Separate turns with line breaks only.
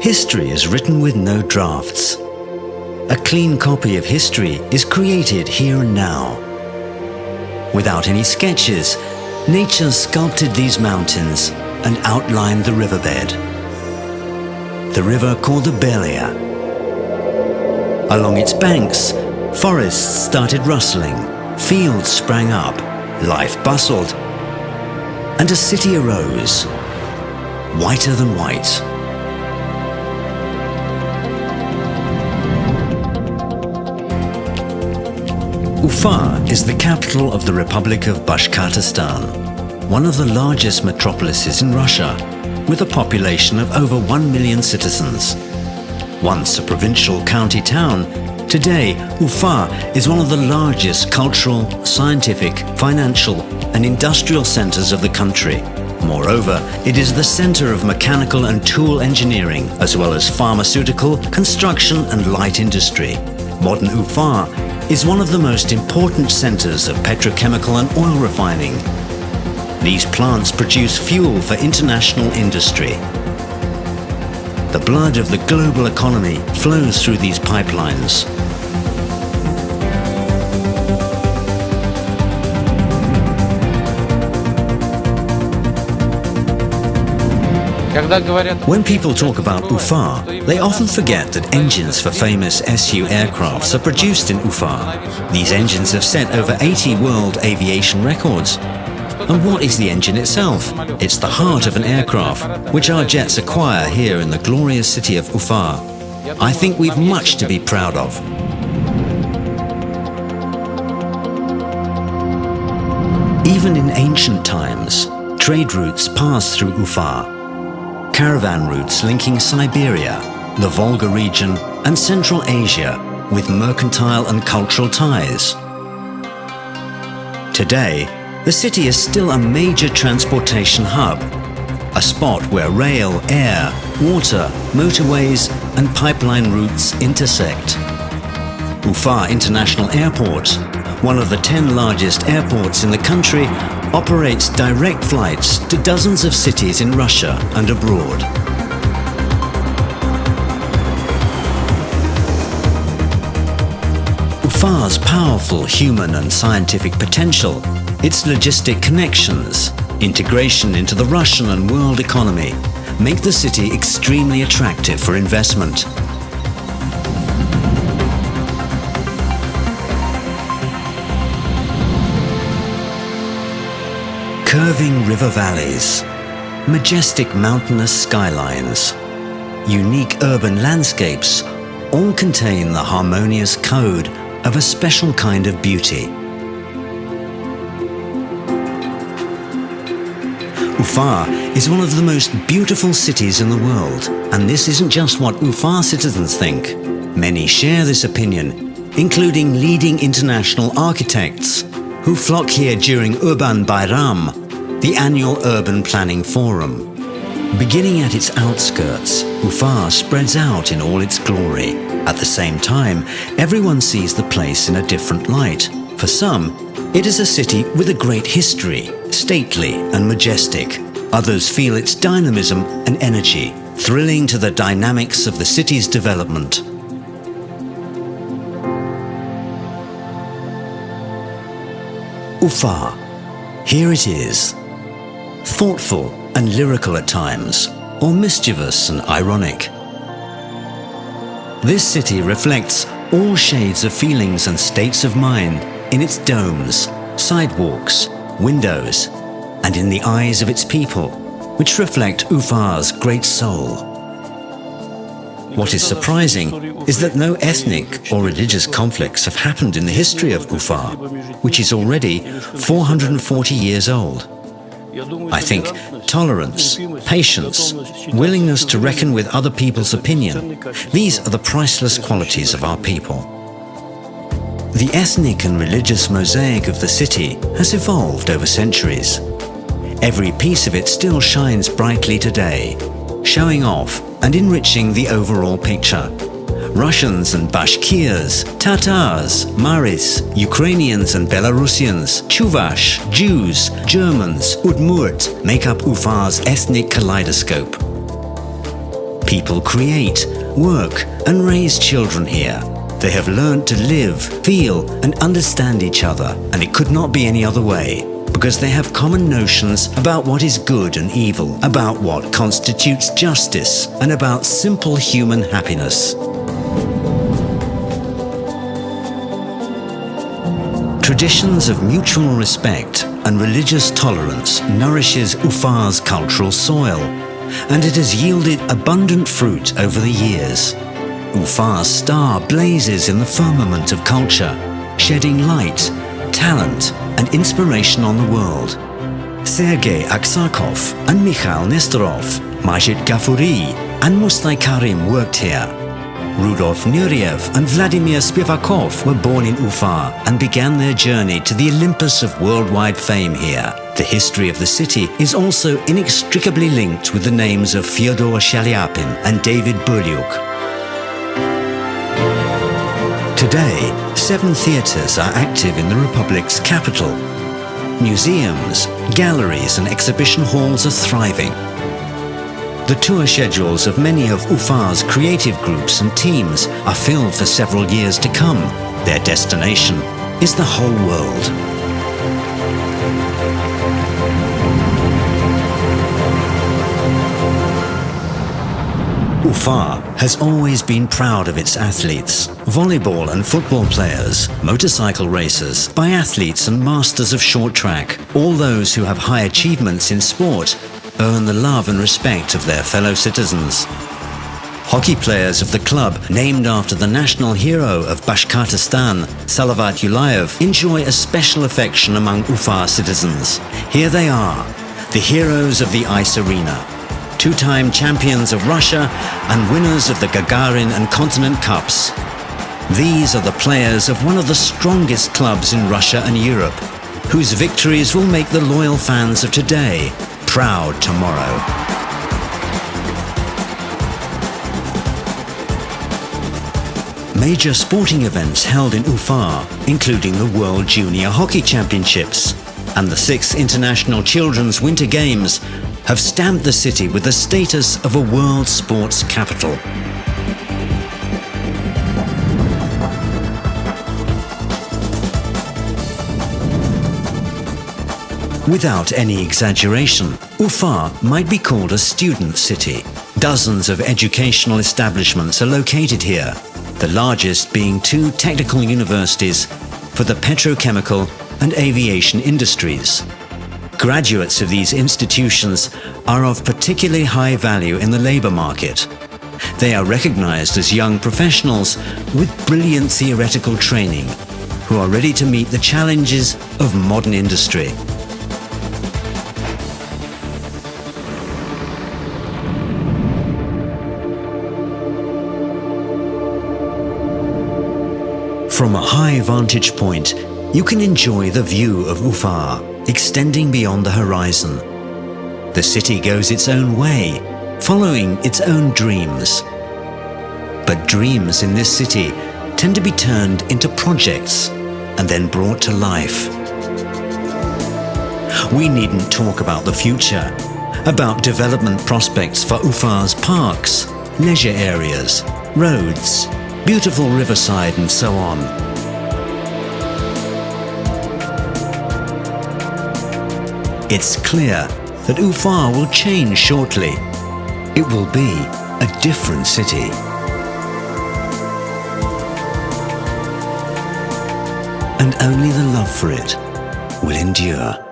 History is written with no drafts. A clean copy of history is created here and now. Without any sketches, nature sculpted these mountains and outlined the riverbed. The river called the Belia. Along its banks, forests started rustling, fields sprang up, life bustled, and a city arose, whiter than white. Ufa is the capital of the Republic of Bashkortostan, one of the largest metropolises in Russia, with a population of over 1 million citizens. Once a provincial county town, today Ufa is one of the largest cultural, scientific, financial and industrial centers of the country. Moreover, it is the center of mechanical and tool engineering, as well as pharmaceutical, construction and light industry. Modern Ufa is one of the most important centers of petrochemical and oil refining. These plants produce fuel for international industry. The blood of the global economy flows through these pipelines. When people talk about Ufa, they often forget that engines for famous Su aircrafts are produced in Ufa. These engines have set over 80 world aviation records. And what is the engine itself? It's the heart of an aircraft, which our jets acquire here in the glorious city of Ufa. I think we've much to be proud of. Even in ancient times, trade routes passed through Ufa. Caravan routes linking Siberia, the Volga region and Central Asia with mercantile and cultural ties. Today, the city is still a major transportation hub, a spot where rail, air, water, motorways and pipeline routes intersect. Ufa International Airport, one of the 10 largest airports in the country, operates direct flights to dozens of cities in Russia and abroad. Ufa's powerful human and scientific potential, its logistic connections, integration into the Russian and world economy, make the city extremely attractive for investment. Curving river valleys, majestic mountainous skylines, unique urban landscapes all contain the harmonious code of a special kind of beauty. Ufa is one of the most beautiful cities in the world, and this isn't just what Ufa citizens think. Many share this opinion, including leading international architects who flock here during Urban Bayram, the annual urban planning forum. Beginning at its outskirts, Ufa spreads out in all its glory. At the same time, everyone sees the place in a different light. For some, it is a city with a great history, stately and majestic. Others feel its dynamism and energy, thrilling to the dynamics of the city's development. Ufa, here it is. Thoughtful and lyrical at times, or mischievous and ironic. This city reflects all shades of feelings and states of mind in its domes, sidewalks, windows, and in the eyes of its people, which reflect Ufa's great soul. What is surprising is that no ethnic or religious conflicts have happened in the history of Ufa, which is already 440 years old. I think tolerance, patience, willingness to reckon with other people's opinion, these are the priceless qualities of our people. The ethnic and religious mosaic of the city has evolved over centuries. Every piece of it still shines brightly today, showing off and enriching the overall picture. Russians and Bashkirs, Tatars, Maris, Ukrainians and Belarusians, Chuvash, Jews, Germans, Udmurt make up Ufa's ethnic kaleidoscope. People create, work, and raise children here. They have learned to live, feel, and understand each other, and it could not be any other way, because they have common notions about what is good and evil, about what constitutes justice, and about simple human happiness. Traditions of mutual respect and religious tolerance nourishes Ufa's cultural soil, and it has yielded abundant fruit over the years. Ufa's star blazes in the firmament of culture, shedding light, talent, and inspiration on the world. Sergei Aksakov and Mikhail Nestorov, Majid Gafuri and Mustai Karim worked here. Rudolf Nureyev and Vladimir Spivakov were born in Ufa and began their journey to the Olympus of worldwide fame here. The history of the city is also inextricably linked with the names of Fyodor Shaliapin and David Burliuk. Today, 7 theatres are active in the Republic's capital. Museums, galleries and exhibition halls are thriving. The tour schedules of many of Ufa's creative groups and teams are filled for several years to come. Their destination is the whole world. Ufa has always been proud of its athletes, volleyball and football players, motorcycle racers, biathletes and masters of short track. All those who have high achievements in sport earn the love and respect of their fellow citizens. Hockey players of the club, named after the national hero of Bashkortostan, Salavat Yulayev, enjoy a special affection among Ufa citizens. Here they are, the heroes of the ice arena, 2-time champions of Russia and winners of the Gagarin and Continent Cups. These are the players of one of the strongest clubs in Russia and Europe, whose victories will make the loyal fans of today proud tomorrow. Major sporting events held in Ufa, including the World Junior Hockey Championships and the 6th International Children's Winter Games, have stamped the city with the status of a world sports capital. Without any exaggeration, Ufa might be called a student city. Dozens of educational establishments are located here, the largest being 2 technical universities for the petrochemical and aviation industries. Graduates of these institutions are of particularly high value in the labor market. They are recognized as young professionals with brilliant theoretical training who are ready to meet the challenges of modern industry. From a high vantage point, you can enjoy the view of Ufa, extending beyond the horizon. The city goes its own way, following its own dreams. But dreams in this city tend to be turned into projects and then brought to life. We needn't talk about the future, about development prospects for Ufa's parks, leisure areas, roads, beautiful riverside and so on. It's clear that Ufa will change shortly. It will be a different city. And only the love for it will endure.